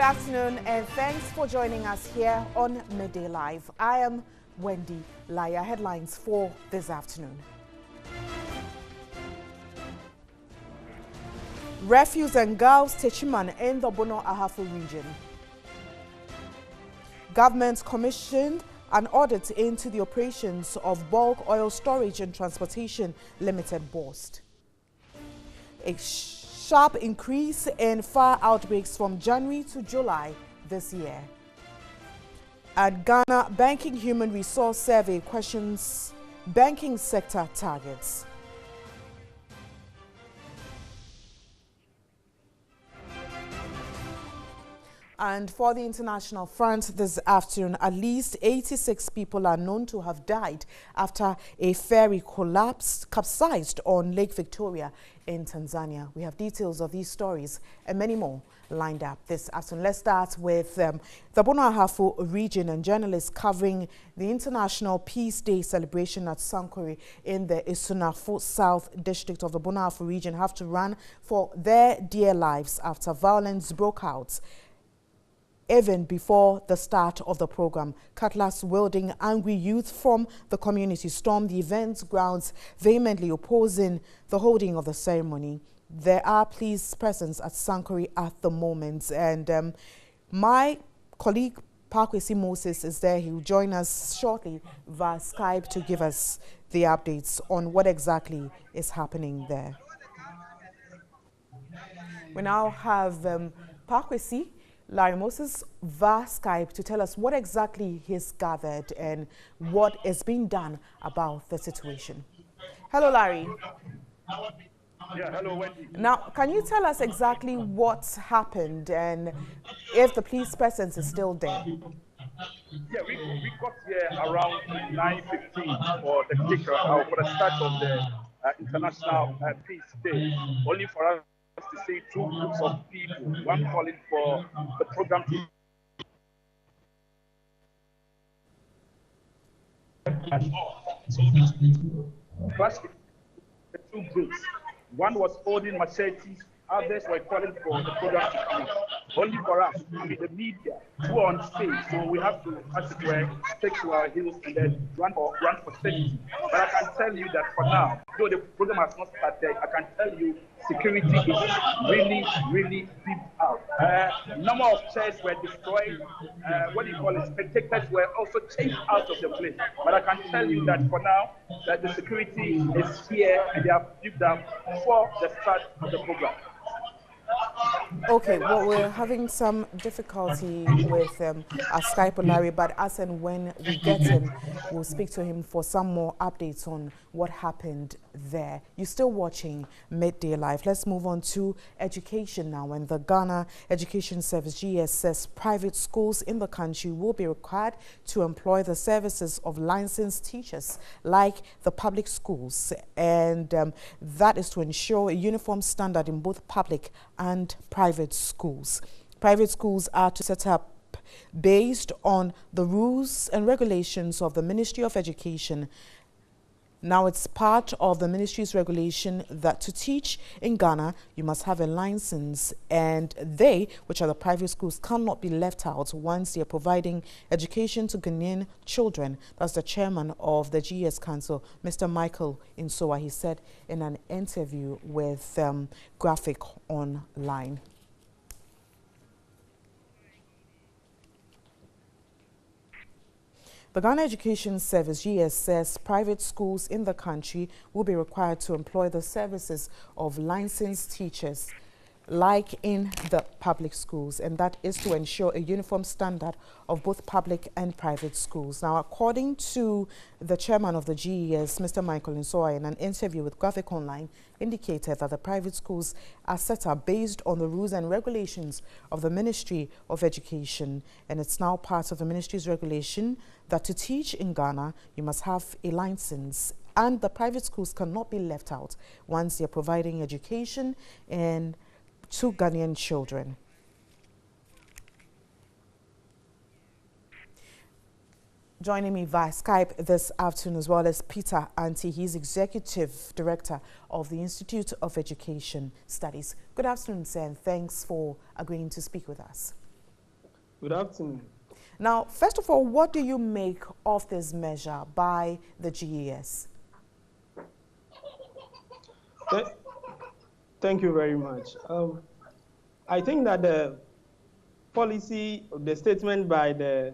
afternoon and thanks for joining us here on Midday Live. I am Wendy Laya. Headlines for this afternoon. Refuse and girls Techiman in the Bono Ahafo region. Government commissioned an audit into the operations of Bulk Oil Storage and Transportation Limited Boast. A sharp increase in fire outbreaks from January to July this year. At Ghana, Banking Human Resource Survey questions banking sector targets. And for the international front this afternoon, at least 86 people are known to have died after a ferry capsized on Lake Victoria in Tanzania. We have details of these stories and many more lined up this afternoon. Let's start with the Bono Ahafo region and journalists covering the International Peace Day celebration at Sankore in the Isunafo South District of the Bono Ahafo region have to run for their dear lives after violence broke out. Even before the start of the program, cutlass-wielding angry youth from the community stormed the event's grounds, vehemently opposing the holding of the ceremony. There are police presence at Sankore at the moment, and my colleague Parkwesi Moses is there. He will join us shortly via Skype to give us the updates on what exactly is happening there. We now have Parkwesi Larry Moses via Skype to tell us what exactly he's gathered and what is being done about the situation. Hello, Larry. Yeah, hello, Wendy. Now, can you tell us exactly what's happened and if the police presence is still there? Yeah, we got here around 9:15 for the start of the International Peace Day, only for us to see two groups of people, one calling for the program to clash the two groups. One was holding machetes, others were calling for the program to come. Only for us, the media, who are on stage, so we have to, as it were, take to our heels and then run for safety. But I can tell you that for now, though the program has not started, I can tell you security is really deep out. Number of chairs were destroyed. Spectators were also chased out of the place. But I can tell you that for now, that the security is here and they have built up for the start of the program. Okay, well, we're having some difficulty with our Skype, Larry, but as and when we get him, we'll speak to him for some more updates on what happened there. You're still watching Midday Live. Let's move on to education now. And the Ghana Education Service, GS, says private schools in the country will be required to employ the services of licensed teachers like the public schools. And that is to ensure a uniform standard in both public and private schools. Private schools are to set up based on the rules and regulations of the Ministry of Education. Now, it's part of the ministry's regulation that to teach in Ghana, you must have a license, and they, which are the private schools, cannot be left out once they are providing education to Ghanaian children. That's the chairman of the GS Council, Mr. Michael Insoa. He said in an interview with Graphic Online. The Ghana Education Service, GS, says private schools in the country will be required to employ the services of licensed teachers like in the public schools, and that is to ensure a uniform standard of both public and private schools. Now, according to the chairman of the GES, Mr. Michael Insoa, in an interview with Graphic Online, indicated that the private schools are set up based on the rules and regulations of the Ministry of Education, and it's now part of the ministry's regulation that to teach in Ghana, you must have a license, and the private schools cannot be left out once they're providing education and to Ghanaian children. Joining me via Skype this afternoon as well as Peter Anti. He's Executive Director of the Institute of Education Studies. Good afternoon, sir, and thanks for agreeing to speak with us. Good afternoon. Now, first of all, what do you make of this measure by the GES? Thank you very much. I think that the policy, the statement by the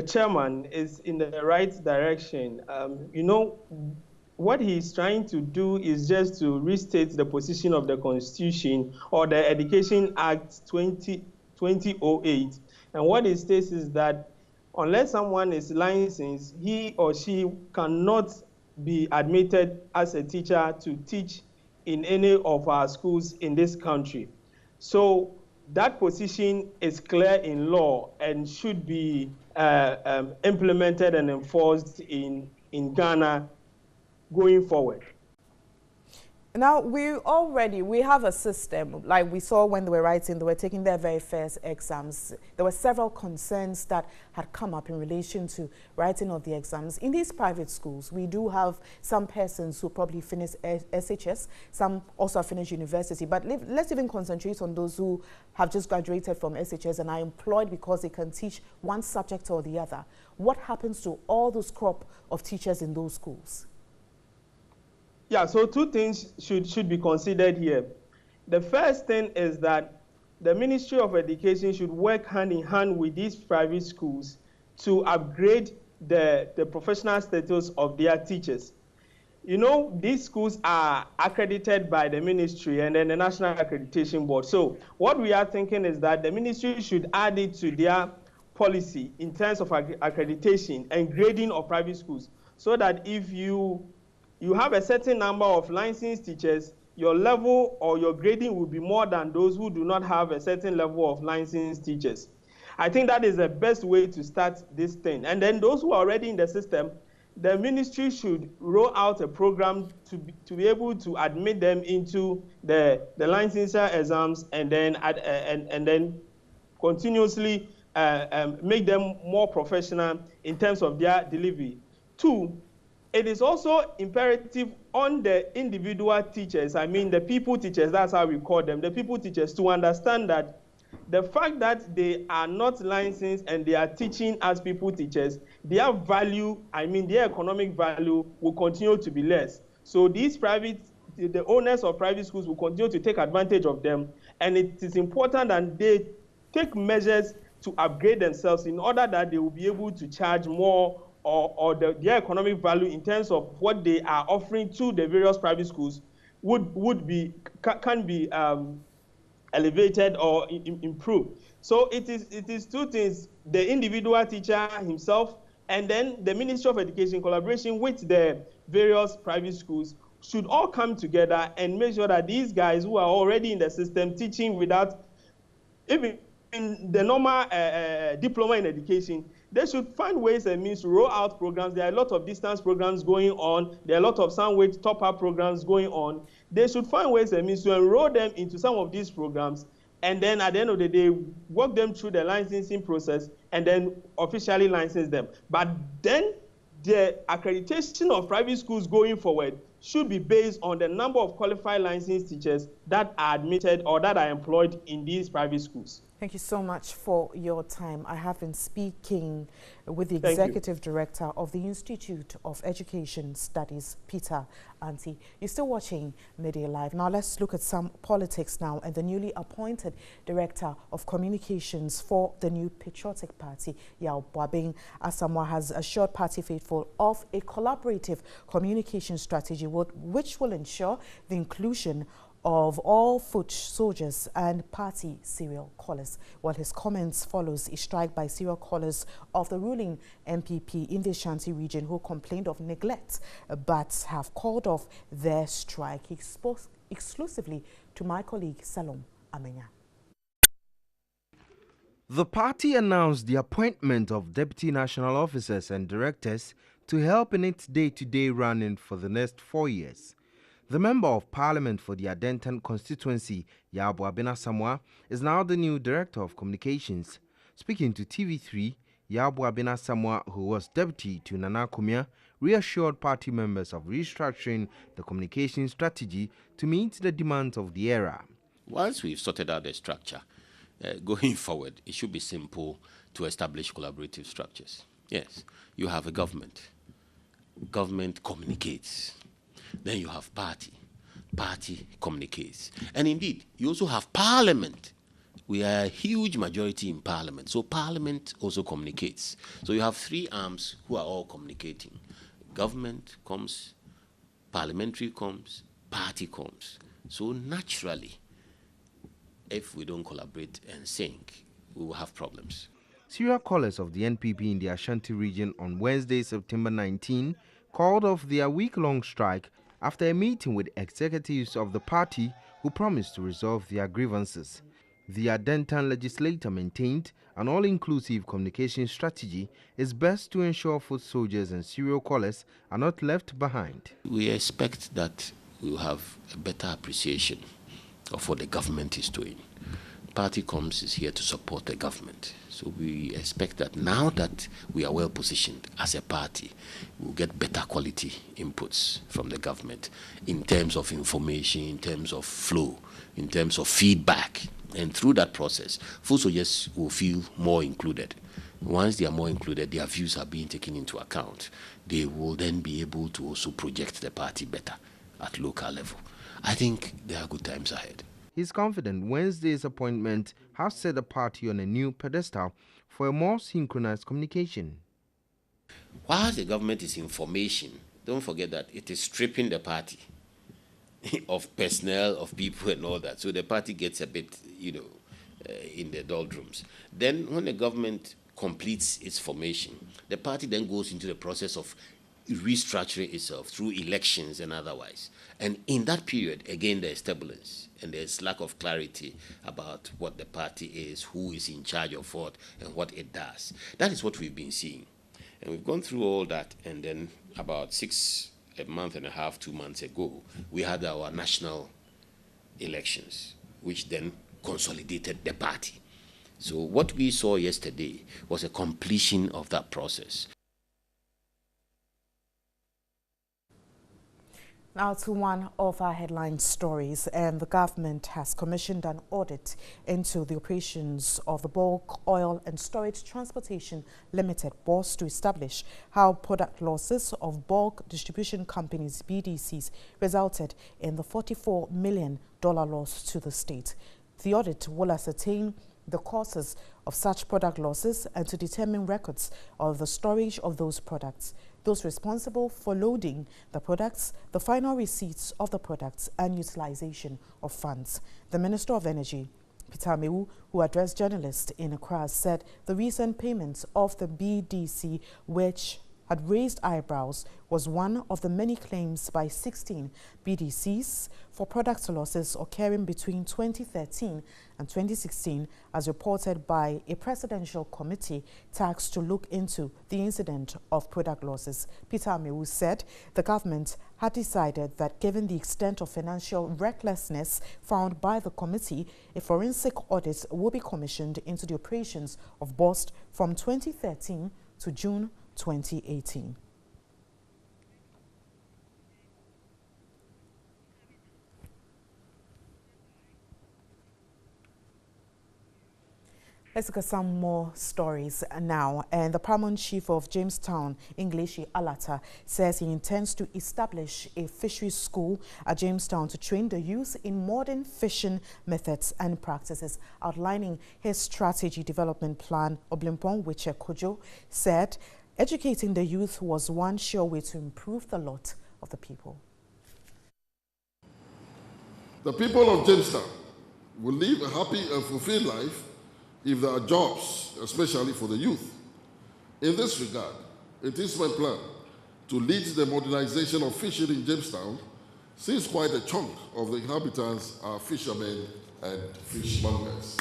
chairman is in the right direction. What he's trying to do is just to restate the position of the Constitution or the Education Act 2008. And what it states is that unless someone is licensed, he or she cannot be admitted as a teacher to teach in any of our schools in this country. So that position is clear in law and should be implemented and enforced in Ghana going forward. Now, we have a system, like we saw when they were writing, they were taking their very first exams. There were several concerns that had come up in relation to writing of the exams. In these private schools, we do have some persons who probably finish SHS, some also finish university, but let's even concentrate on those who have just graduated from SHS and are employed because they can teach one subject or the other. What happens to all those crop of teachers in those schools? Yeah, so two things should be considered here. The first thing is that the Ministry of Education should work hand in hand with these private schools to upgrade the professional status of their teachers. You know, these schools are accredited by the ministry and then the National Accreditation Board. So what we are thinking is that the ministry should add it to their policy in terms of accreditation and grading of private schools, so that if you have a certain number of licensed teachers, your level or your grading will be more than those who do not have a certain level of licensed teachers. I think that is the best way to start this thing. And then those who are already in the system, the ministry should roll out a program to be able to admit them into the licensure exams and then continuously make them more professional in terms of their delivery. Two, it is also imperative on the individual teachers, I mean the people teachers, that's how we call them, the people teachers, to understand that the fact that they are not licensed and they are teaching as people teachers, their value, I mean their economic value, will continue to be less. So these the owners of private schools will continue to take advantage of them, and it is important that they take measures to upgrade themselves in order that they will be able to charge more or their economic value in terms of what they are offering to the various private schools can be elevated or improved. So it is two things: the individual teacher himself, and then the Ministry of Education, in collaboration with the various private schools, should all come together and make sure that these guys who are already in the system teaching without even in the normal diploma in education, they should find ways and means to roll out programs. There are a lot of distance programs going on. There are a lot of sandwich top-up programs going on. They should find ways and means to enroll them into some of these programs, and then at the end of the day, work them through the licensing process and then officially license them. But then the accreditation of private schools going forward should be based on the number of qualified licensed teachers that are admitted or that are employed in these private schools. Thank you so much for your time. I have been speaking with the Executive Director of the Institute of Education Studies, Peter Anti. You're still watching Midday Live. Now let's look at some politics now. And the newly appointed Director of Communications for the new Patriotic Party, Yao Boabing Asamoah, has assured party faithful of a collaborative communication strategy which will ensure the inclusion of all foot soldiers and party serial callers. While his comments follows a strike by serial callers of the ruling MPP in the Ashanti region who complained of neglect but have called off their strike. He spoke exclusively to my colleague Salom Amenya. The party announced the appointment of deputy national officers and directors to help in its day-to-day running for the next 4 years. The Member of Parliament for the Adentan constituency, Yao Boabing Asamoah, is now the new Director of Communications. Speaking to TV3, Yao Boabing Asamoah, who was deputy to Nana Kumia, reassured party members of restructuring the communication strategy to meet the demands of the era. Once we've sorted out the structure, going forward, it should be simple to establish collaborative structures. Yes, you have a government. Government communicates. Then you have party. Party communicates. And indeed, you also have parliament. We are a huge majority in parliament. So parliament also communicates. So you have three arms who are all communicating. Government comes, parliamentary comes, party comes. So naturally, if we don't collaborate and sync, we will have problems. Serial callers of the NPP in the Ashanti region on Wednesday, September 19, called off their week-long strike after a meeting with executives of the party who promised to resolve their grievances. The Adentan legislator maintained an all-inclusive communication strategy is best to ensure foot soldiers and serial callers are not left behind. We expect that we will have a better appreciation of what the government is doing. Party Coms is here to support the government. So we expect that now that we are well positioned as a party, we'll get better quality inputs from the government in terms of information, in terms of flow, in terms of feedback. And through that process, foot soldiers will feel more included. Once they are more included, their views are being taken into account. They will then be able to also project the party better at local level. I think there are good times ahead. He's confident Wednesday's appointment has set the party on a new pedestal for a more synchronized communication. Whilst the government is information, don't forget that it is stripping the party of personnel, of people and all that. So the party gets a bit, in the doldrums. Then when the government completes its formation, the party then goes into the process of restructuring itself through elections and otherwise. And in that period, again, there's turbulence and there's lack of clarity about what the party is, who is in charge of what, and what it does. That is what we've been seeing. And we've gone through all that, and then about a month and a half, 2 months ago, we had our national elections, which then consolidated the party. So what we saw yesterday was a completion of that process. Now to one of our headline stories, and the government has commissioned an audit into the operations of the Bulk Oil and Storage Transportation Limited BOS to establish how product losses of bulk distribution companies BDCs resulted in the $44 million loss to the state. The audit will ascertain the causes of such product losses and to determine records of the storage of those products, those responsible for loading the products, the final receipts of the products, and utilization of funds. The Minister of Energy, Peter Amewu, who addressed journalists in Accra, said the recent payments of the BDC, which had raised eyebrows, was one of the many claims by 16 BDCs for product losses occurring between 2013 and 2016, as reported by a presidential committee tasked to look into the incident of product losses. Peter Amewu said the government had decided that given the extent of financial recklessness found by the committee, a forensic audit will be commissioned into the operations of BOS from 2013 to June 2018. Let's look at some more stories now. And the Paramount Chief of Jamestown, Ingleshi Alata, says he intends to establish a fisheries school at Jamestown to train the youth in modern fishing methods and practices. Outlining his strategy development plan, Oblimpong Wiche Kojo said educating the youth was one sure way to improve the lot of the people. The people of Jamestown will live a happy and fulfilled life if there are jobs, especially for the youth. In this regard, it is my plan to lead the modernization of fishing in Jamestown, since quite a chunk of the inhabitants are fishermen and fishmongers.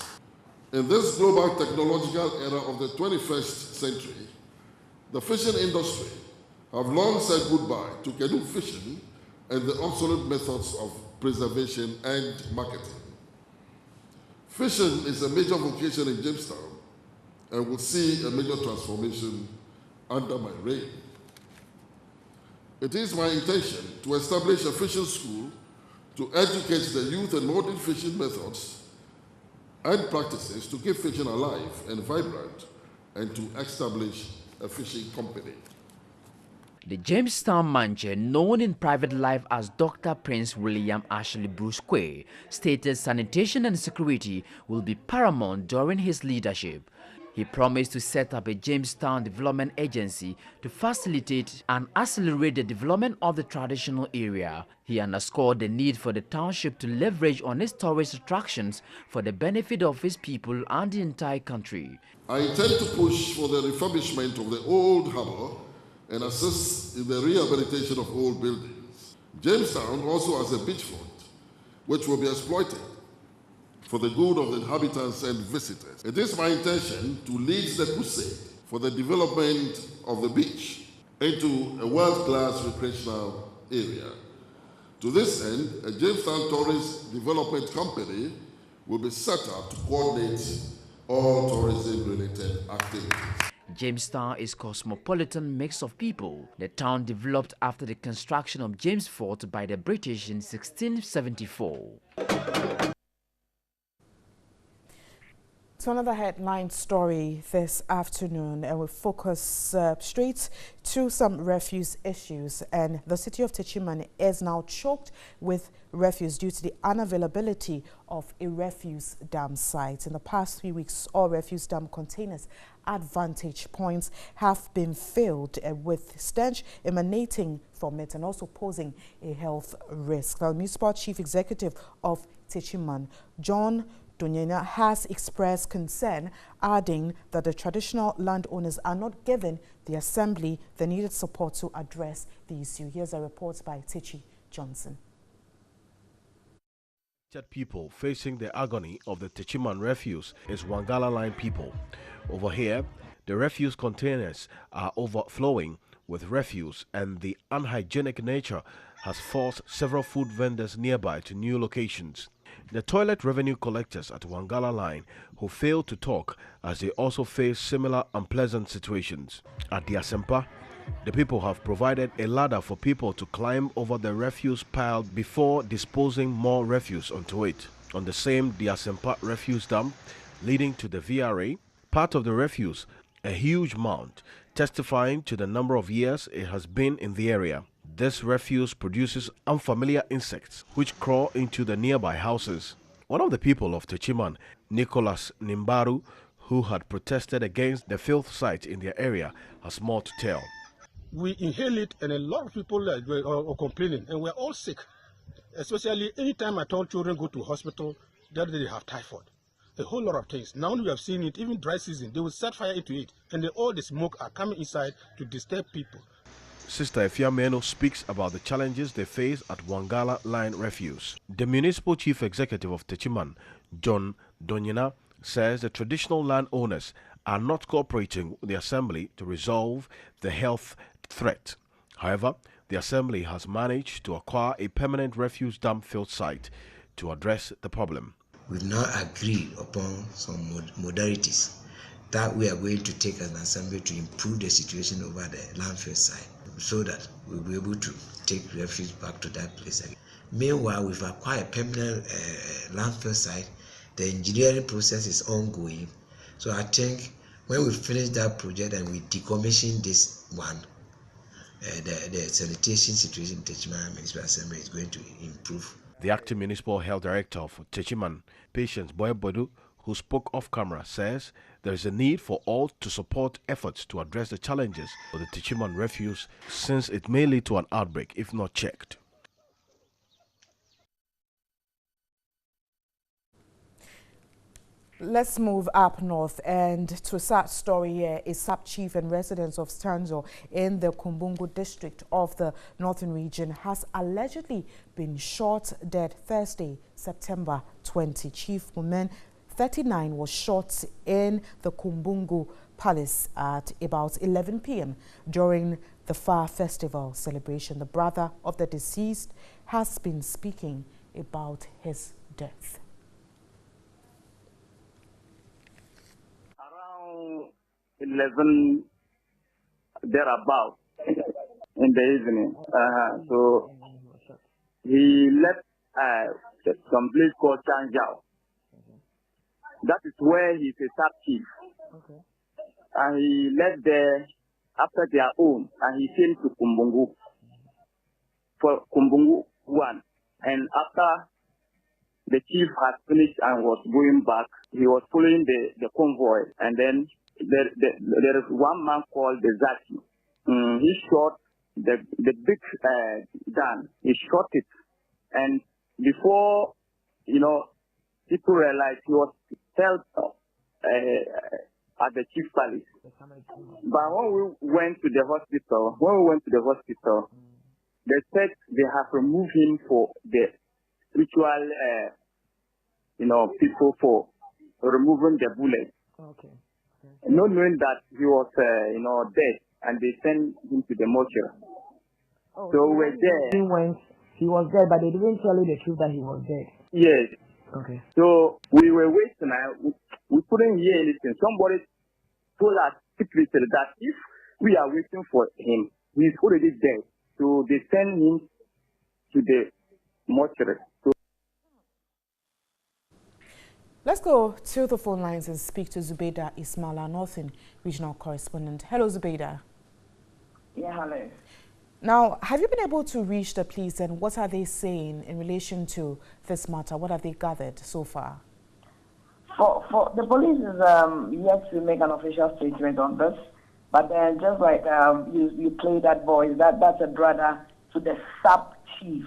In this global technological era of the 21st century, the fishing industry have long said goodbye to canoe fishing and the obsolete methods of preservation and marketing. Fishing is a major vocation in Jamestown and will see a major transformation under my reign. It is my intention to establish a fishing school to educate the youth on modern fishing methods and practices to keep fishing alive and vibrant, and to establish a fishing company. The Jamestown manager, known in private life as Dr. Prince William Ashley Bruce Quay, stated sanitation and security will be paramount during his leadership. He promised to set up a Jamestown Development Agency to facilitate and accelerate the development of the traditional area. He underscored the need for the township to leverage on its tourist attractions for the benefit of its people and the entire country. I intend to push for the refurbishment of the old harbour and assist in the rehabilitation of old buildings. Jamestown also has a beachfront, which will be exploited for the good of the inhabitants and visitors. It is my intention to lead the crusade for the development of the beach into a world-class recreational area. To this end, a Jamestown Tourist Development Company will be set up to coordinate all tourism-related activities. Jamestown is a cosmopolitan mix of people. The town developed after the construction of James Fort by the British in 1674. To another headline story this afternoon, and we focus straight to some refuse issues. And the city of Techiman is now choked with refuse due to the unavailability of a refuse dam site. In the past 3 weeks, all refuse dam containers at vantage points have been filled with stench emanating from it and also posing a health risk. The municipal chief executive of Techiman, John Donyena, has expressed concern, adding that the traditional landowners are not given the assembly the needed support to address the issue. Here's a report by Tichi Johnson. People facing the agony of the Techiman refuse is Wangala line people. Over here, the refuse containers are overflowing with refuse, and the unhygienic nature has forced several food vendors nearby to new locations. The toilet revenue collectors at Wangala line who fail to talk as they also face similar unpleasant situations. At the Asempa, the people have provided a ladder for people to climb over the refuse pile before disposing more refuse onto it. On the same Diasempa refuse dump leading to the VRA, part of the refuse, a huge mound, testifying to the number of years it has been in the area. This refuse produces unfamiliar insects which crawl into the nearby houses. One of the people of Techiman, Nicholas Nimbaru, who had protested against the filth site in their area, has more to tell. We inhale it, and a lot of people are complaining, and we're all sick. Especially anytime I told children go to hospital, that they have typhoid. A whole lot of things. Now we have seen it, even dry season, they will set fire into it, and all the smoke are coming inside to disturb people. Sister Efia Meno speaks about the challenges they face at Wangala line refuse. The municipal chief executive of Techiman, John Donyena, says the traditional landowners are not cooperating with the assembly to resolve the health threat. However, the assembly has managed to acquire a permanent refuse dump field site to address the problem. We've now agreed upon some modalities that we are going to take as an assembly to improve the situation over the landfill site, so that we'll be able to take refuse back to that place again. Meanwhile, we've acquired a permanent landfill site. The engineering process is ongoing. So I think when we finish that project and we decommission this one, the sanitation situation in Techiman Municipal Assembly is going to improve. The acting municipal health director of Techiman, Patience Boyebodu, who spoke off camera, says there is a need for all to support efforts to address the challenges of the Techiman refuse, since it may lead to an outbreak if not checked. Let's move up north, and to a sad story here. A sub-chief and resident of Stanzo in the Kumbungu district of the northern region has allegedly been shot dead Thursday, September 20. Chief Mumen, 39, was shot in the Kumbungu Palace at about 11 p.m. during the Far Festival celebration. The brother of the deceased has been speaking about his death. Around 11 thereabout in the evening. So he left some place called Chanjiao. That is where he's a sub chief. Okay. And he left there after their own, and he came to Kumbungu for Kumbungu 1. And after the chief had finished and was going back, he was following the convoy. And then there is one man called the Zaki. He shot the big gun. He shot it. And before, people realized he was held at the chief palace. But when we went to the hospital, they said they have removed him for the spiritual, people for removing the bullet. Okay. Not knowing that he was, dead, and they sent him to the mortuary. Oh, so we're there. He was dead, but they didn't tell you the truth that he was dead. Yes. Okay. So we were waiting. We couldn't hear anything. Somebody told us secretly that if we are waiting for him, he's already dead. So they send him to the mortuary. Let's go to the phone lines and speak to Zubeida Ismail, our Northern Regional Correspondent. Hello, Zubeida. Yeah, hello. Now, have you been able to reach the police, and what are they saying in relation to this matter? What have they gathered so far? For the police is yet to make an official statement on this, but then just like you play that voice, that's a brother to the sub chief,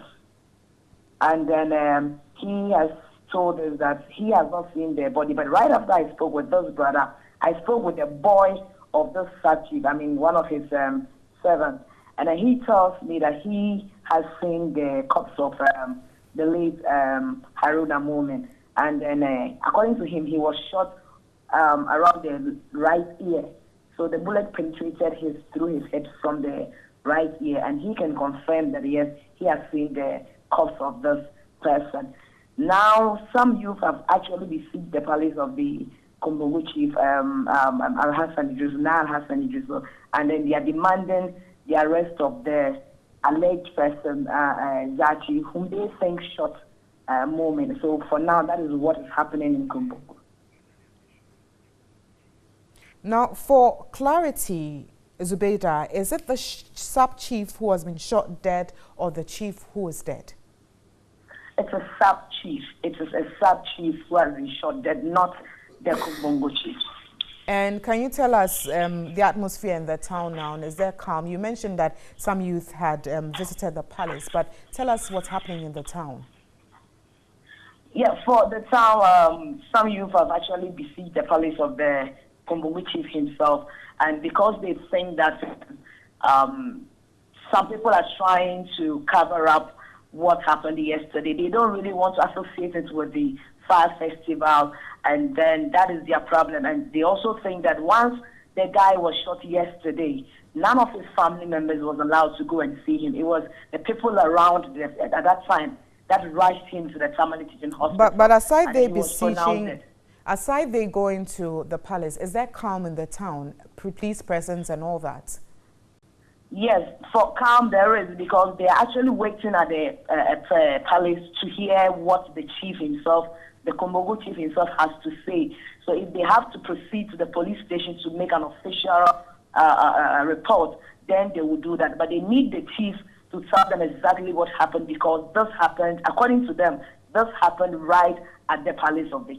and then he has told us that he has not seen their body. But right after I spoke with this brother, I spoke with the boy of this sub chief. I mean, one of his servants. And then he tells me that he has seen the corpse of the late Haruna Momin. And then, according to him, he was shot around the right ear. So the bullet penetrated through his head from the right ear. And he can confirm that, yes, he has seen the corpse of this person. Now, some youth have actually besieged the palace of the Kumbungu chief, Al-Hassan Idris, and then they are demanding the arrest of the alleged person, Zachi, whom they think shot Momin. So for now, that is what is happening in Kumbungu. Now, for clarity, Zubeida, is it the sub-chief who has been shot dead or the chief who is dead? It's a sub-chief. It is a sub-chief who has been shot dead, not the Kumbungu chief. And can you tell us the atmosphere in the town now? Is there calm? You mentioned that some youth had visited the palace, but tell us what's happening in the town. Yeah, for the town, some youth have actually besieged the palace of the Kumbungu chief himself, and because they think that some people are trying to cover up what happened yesterday, they don't really want to associate it with the Fire Festival, and then that is their problem. And they also think that once the guy was shot yesterday, none of his family members was allowed to go and see him. It was the people around at that time that rushed him to the Tamale Teaching Hospital. But aside they besieging, aside they going to the palace, is there calm in the town, police presence and all that? Yes, for calm there is, because they are actually waiting at the palace to hear what the chief himself, the Kumbungu chief himself, has to say. So if they have to proceed to the police station to make an official report, then they will do that. But they need the chief to tell them exactly what happened, because this happened, according to them, this happened right at the palace of the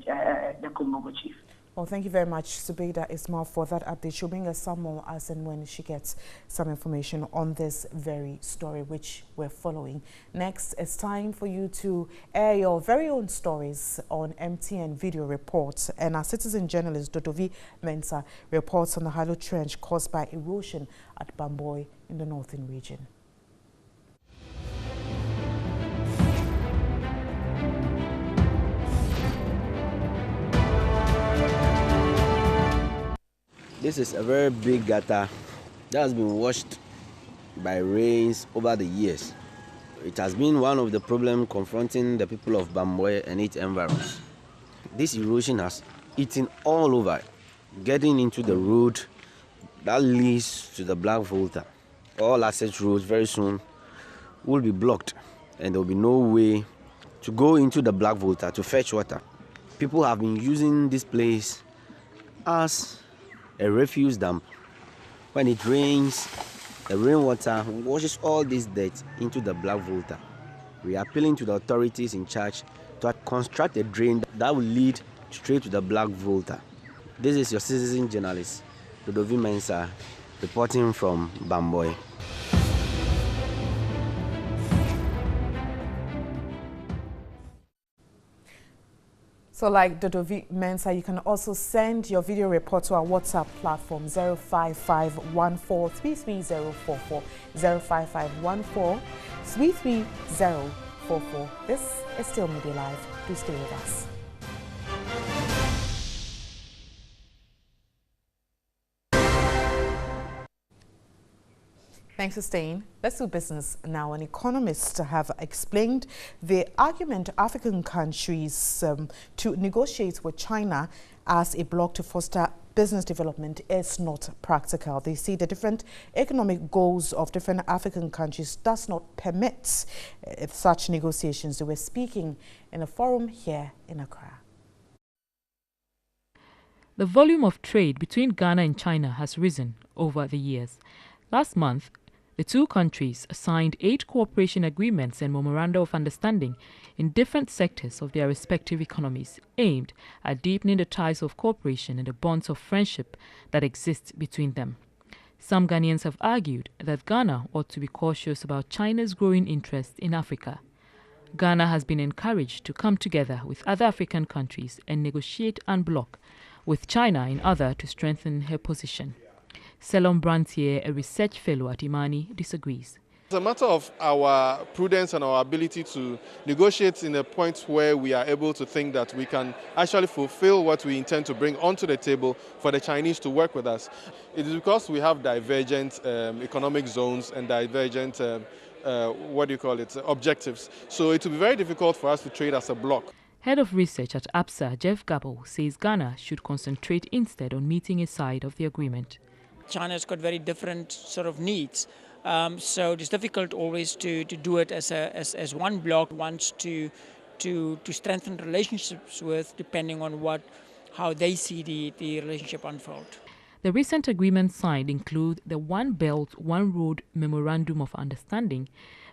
Kumbungu chief. Well, thank you very much, Zubeida Ismail, for that update. She'll bring us some more as and when she gets some information on this very story, which we're following. Next, it's time for you to air your very own stories on MTN Video Reports. And our citizen journalist, Dodovi Mensah, reports on the Halo Trench caused by erosion at Bamboy in the northern region. This is a very big gutter that has been washed by rains over the years. It has been one of the problems confronting the people of Bamboy and its environs. This erosion has eaten all over, getting into the road that leads to the Black Volta. All access roads very soon will be blocked, and there will be no way to go into the Black Volta to fetch water. People have been using this place as a refuse dump. When it rains, the rainwater washes all this dirt into the Black Volta. We are appealing to the authorities in charge to construct a drain that will lead straight to the Black Volta. This is your citizen journalist, Ludovic Mensah, reporting from Bamboy. So like Ludovic Mensah, you can also send your video report to our WhatsApp platform 05514333044, 05514333044. This is still Midday Live. Do stay with us. Thanks for staying. Let's do business now. An economist have explained the argument African countries to negotiate with China as a bloc to foster business development is not practical. They see the different economic goals of different African countries does not permit such negotiations. They were speaking in a forum here in Accra. The volume of trade between Ghana and China has risen over the years. Last month, the two countries signed 8 cooperation agreements and memoranda of understanding in different sectors of their respective economies, aimed at deepening the ties of cooperation and the bonds of friendship that exist between them. Some Ghanaians have argued that Ghana ought to be cautious about China's growing interest in Africa. Ghana has been encouraged to come together with other African countries and negotiate en bloc, with China in order to strengthen her position. Selom Brantier, a research fellow at Imani, disagrees. It's a matter of our prudence and our ability to negotiate in a point where we are able to think that we can actually fulfill what we intend to bring onto the table for the Chinese to work with us. It is because we have divergent economic zones and divergent, objectives. So it will be very difficult for us to trade as a bloc. Head of research at APSA, Jeff Gabo, says Ghana should concentrate instead on meeting a side of the agreement. China's got very different sort of needs, so it's difficult always to do it as one bloc wants to strengthen relationships with, depending on how they see the relationship unfold. The recent agreements signed include the One Belt, One Road Memorandum of Understanding,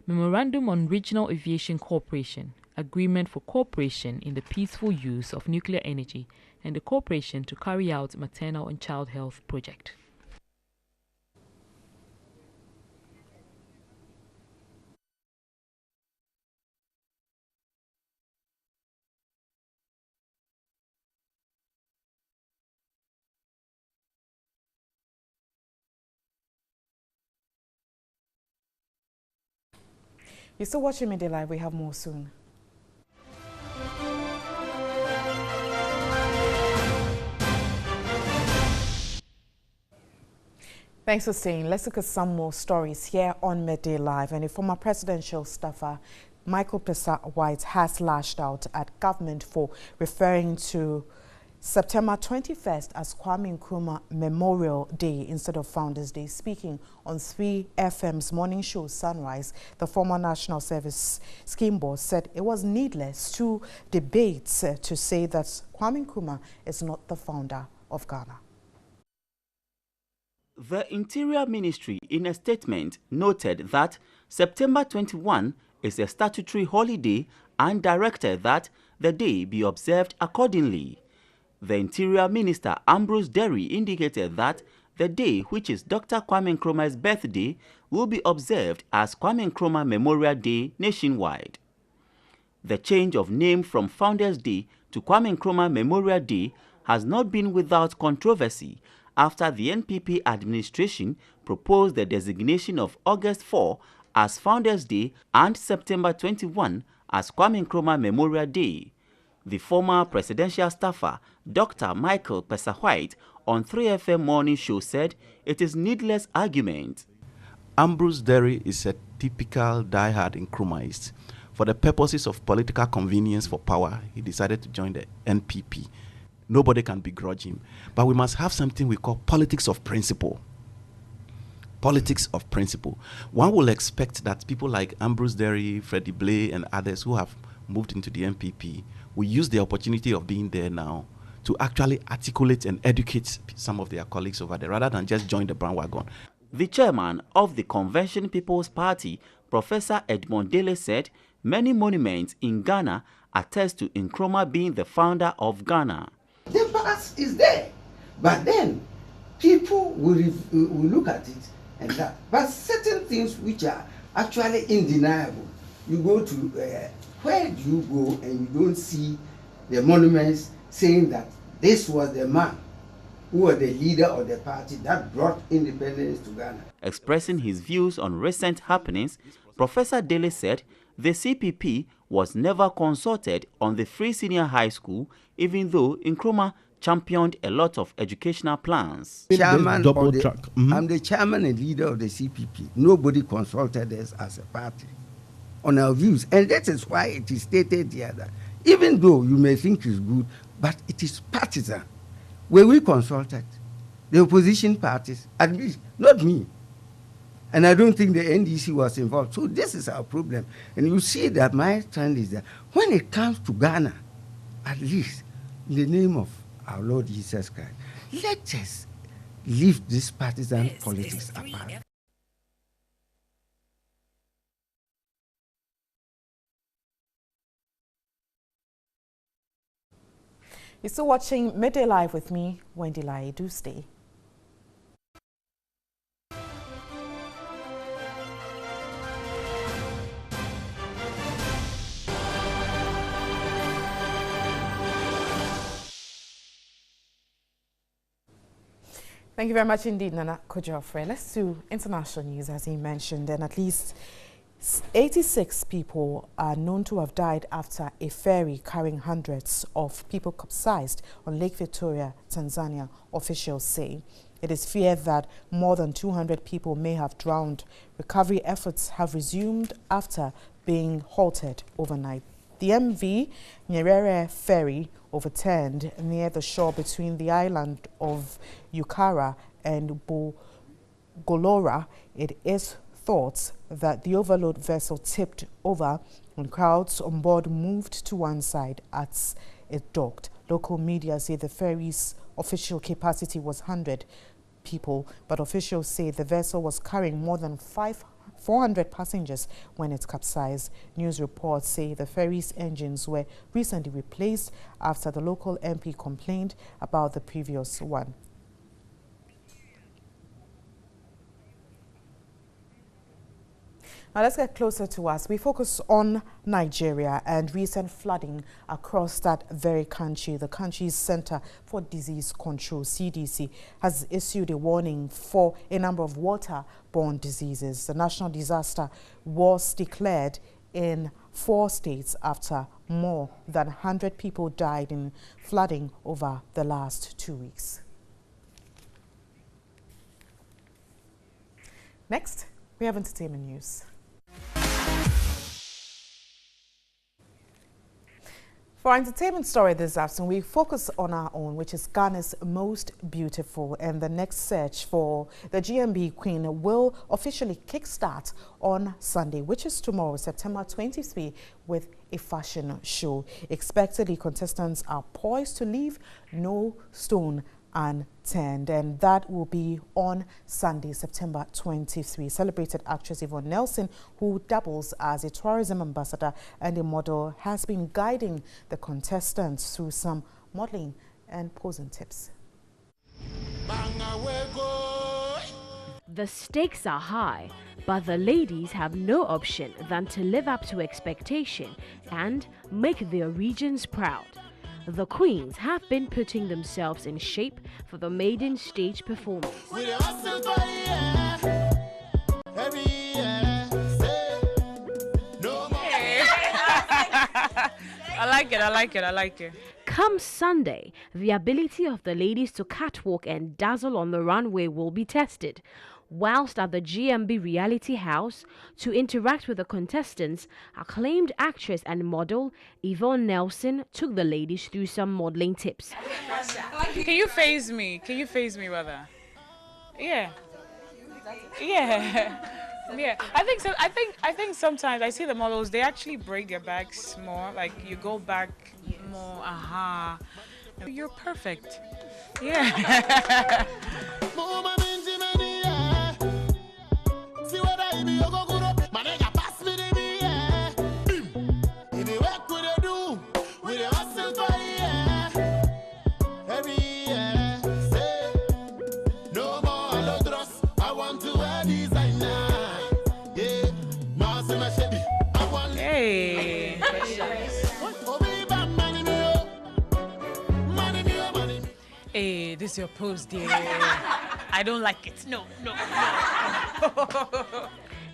Memorandum on Regional Aviation Cooperation, Agreement for Cooperation in the Peaceful Use of Nuclear Energy, and the cooperation to carry out maternal and child health project. You're still watching Midday Live. We have more soon. Thanks for staying. Let's look at some more stories here on Midday Live. And a former presidential staffer, Michael Pesa White, has lashed out at government for referring to September 21st as Kwame Nkrumah Memorial Day instead of Founders Day. Speaking on 3FM's morning show Sunrise, the former National Service Scheme Board said it was needless to debate to say that Kwame Nkrumah is not the founder of Ghana. The Interior Ministry, in a statement, noted that September 21 is a statutory holiday and directed that the day be observed accordingly. The Interior Minister, Ambrose Derry, indicated that the day, which is Dr. Kwame Nkrumah's birthday, will be observed as Kwame Nkrumah Memorial Day nationwide. The change of name from Founders Day to Kwame Nkrumah Memorial Day has not been without controversy after the NPP administration proposed the designation of August 4 as Founders Day and September 21 as Kwame Nkrumah Memorial Day. The former presidential staffer, Dr. Michael Pesa White, on 3FM Morning Show said it is needless argument. Ambrose Derry is a typical diehard Nkrumahist. For the purposes of political convenience for power, he decided to join the NPP. Nobody can begrudge him. But we must have something we call politics of principle. Politics of principle. One will expect that people like Ambrose Derry, Freddie Blay, and others who have moved into the MPP, we use the opportunity of being there now to actually articulate and educate some of their colleagues over there, rather than just join the bandwagon. The chairman of the Convention People's Party, Professor Edmond Dele, said many monuments in Ghana attest to Nkrumah being the founder of Ghana. The past is there, but then people will look at it and that. But certain things which are actually undeniable, you go to, where do you go and you don't see the monuments saying that this was the man who was the leader of the party that brought independence to Ghana. Expressing his views on recent happenings, Professor Dele said the CPP was never consulted on the Free Senior High School, even though Nkrumah championed a lot of educational plans. I'm the chairman and leader of the CPP. Nobody consulted us as a party on our views. And that is why it is stated here that even though you may think it's good, but it is partisan. Were we consulted? The opposition parties, at least, not me. And I don't think the NDC was involved. So this is our problem. And you see that my trend is that when it comes to Ghana, at least in the name of our Lord Jesus Christ, let us leave this partisan politics apart. You're still watching Midday Live with me, Wendy Lai. Do stay. Thank you very much indeed, Nana Kojofre. Let's do international news, as he mentioned, and at least 86 people are known to have died after a ferry carrying hundreds of people capsized on Lake Victoria, Tanzania, officials say. It is feared that more than 200 people may have drowned. Recovery efforts have resumed after being halted overnight. The MV Nyerere ferry overturned near the shore between the island of Ukara and Golora. It is thought that the overload vessel tipped over and crowds on board moved to one side as it docked. Local media say the ferry's official capacity was 100 people, but officials say the vessel was carrying more than 400 passengers when it capsized. News reports say the ferry's engines were recently replaced after the local MP complained about the previous one. Now let's get closer to us. We focus on Nigeria and recent flooding across that very country. The country's Center for Disease Control, CDC, has issued a warning for a number of waterborne diseases. The national disaster was declared in 4 states after more than 100 people died in flooding over the last 2 weeks. Next, we have entertainment news. For our entertainment story this afternoon, we focus on our own, which is Ghana's most beautiful, and the next search for the GMB Queen will officially kickstart on Sunday, which is tomorrow, September 23, with a fashion show. Expectedly, contestants are poised to leave no stone unturned, and that will be on Sunday, September 23. Celebrated actress Yvonne Nelson, who doubles as a tourism ambassador and a model, has been guiding the contestants through some modeling and posing tips. The stakes are high, but the ladies have no option than to live up to expectation and make their regions proud. The queens have been putting themselves in shape for the maiden stage performance. I like it. Come Sunday, the ability of the ladies to catwalk and dazzle on the runway will be tested. Whilst at the GMB Reality House, to interact with the contestants, acclaimed actress and model Yvonne Nelson took the ladies through some modeling tips. Can you face me? Can you face me, brother? Yeah. Yeah. Yeah, I think so. I think sometimes I see the models. They actually break their backs more. Like you go back more. Aha, you're perfect. Yeah. Hey. Hey, this is your pose, dear. I don't like it. No, no, no.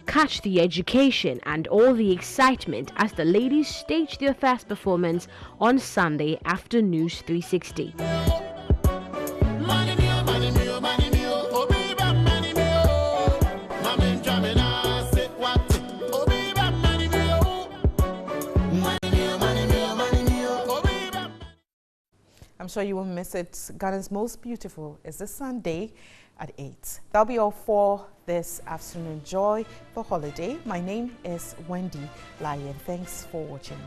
Catch the education and all the excitement as the ladies stage their first performance on Sunday after News 360. I'm sure you won't miss it. Ghana's most beautiful is this Sunday at 8. That'll be all for this afternoon. Enjoy the holiday. My name is Wendy Lyon. Thanks for watching.